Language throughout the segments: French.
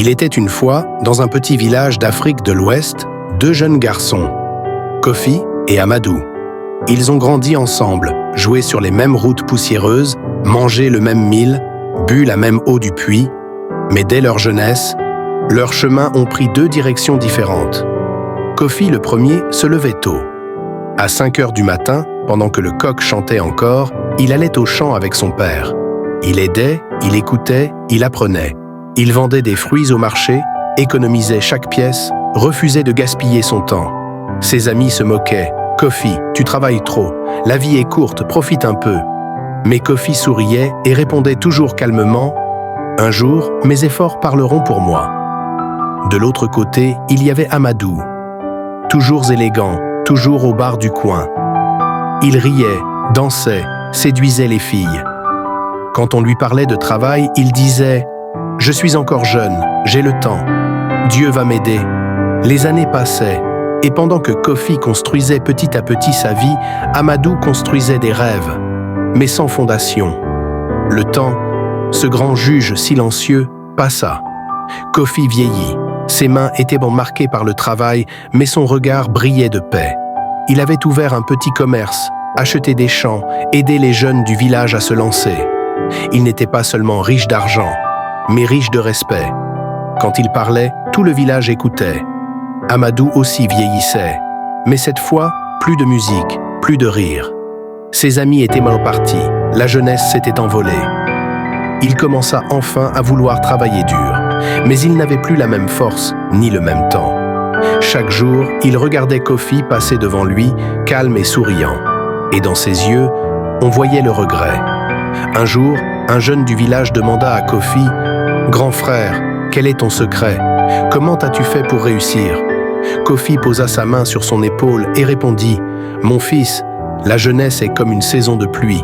Il était une fois, dans un petit village d'Afrique de l'Ouest, deux jeunes garçons, Kofi et Amadou. Ils ont grandi ensemble, joué sur les mêmes routes poussiéreuses, mangé le même mil, bu la même eau du puits, mais dès leur jeunesse, leurs chemins ont pris deux directions différentes. Kofi, le premier, se levait tôt. À 5 heures du matin, pendant que le coq chantait encore, il allait au champ avec son père. Il aidait, il écoutait, il apprenait. Il vendait des fruits au marché, économisait chaque pièce, refusait de gaspiller son temps. Ses amis se moquaient. « Kofi, tu travailles trop. La vie est courte, profite un peu. » Mais Kofi souriait et répondait toujours calmement « Un jour, mes efforts parleront pour moi. » De l'autre côté, il y avait Amadou. Toujours élégant, toujours au bar du coin. Il riait, dansait, séduisait les filles. Quand on lui parlait de travail, il disait « Je suis encore jeune, j'ai le temps. Dieu va m'aider. » Les années passaient, et pendant que Kofi construisait petit à petit sa vie, Amadou construisait des rêves, mais sans fondation. Le temps, ce grand juge silencieux, passa. Kofi vieillit. Ses mains étaient marquées par le travail, mais son regard brillait de paix. Il avait ouvert un petit commerce, acheté des champs, aidé les jeunes du village à se lancer. Il n'était pas seulement riche d'argent, mais riche de respect. Quand il parlait, tout le village écoutait. Amadou aussi vieillissait, mais cette fois, plus de musique, plus de rire. Ses amis étaient mal partis, la jeunesse s'était envolée. Il commença enfin à vouloir travailler dur, mais il n'avait plus la même force, ni le même temps. Chaque jour, il regardait Kofi passer devant lui, calme et souriant. Et dans ses yeux, on voyait le regret. Un jour, un jeune du village demanda à Kofi « Grand frère, quel est ton secret? Comment as-tu fait pour réussir ?» Kofi posa sa main sur son épaule et répondit « Mon fils, la jeunesse est comme une saison de pluie.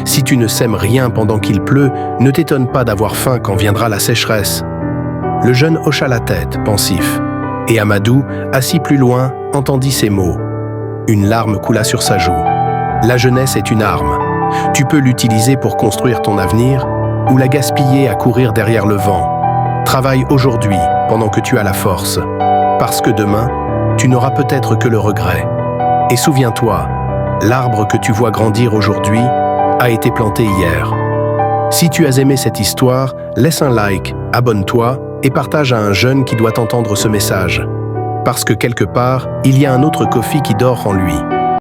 Si tu ne sèmes rien pendant qu'il pleut, ne t'étonne pas d'avoir faim quand viendra la sécheresse. » Le jeune hocha la tête, pensif, et Amadou, assis plus loin, entendit ces mots. Une larme coula sur sa joue. La jeunesse est une arme. Tu peux l'utiliser pour construire ton avenir ou la gaspiller à courir derrière le vent. Travaille aujourd'hui pendant que tu as la force, parce que demain, tu n'auras peut-être que le regret. Et souviens-toi, l'arbre que tu vois grandir aujourd'hui a été planté hier. Si tu as aimé cette histoire, laisse un like, abonne-toi et partage à un jeune qui doit entendre ce message. Parce que quelque part, il y a un autre Kofi qui dort en lui.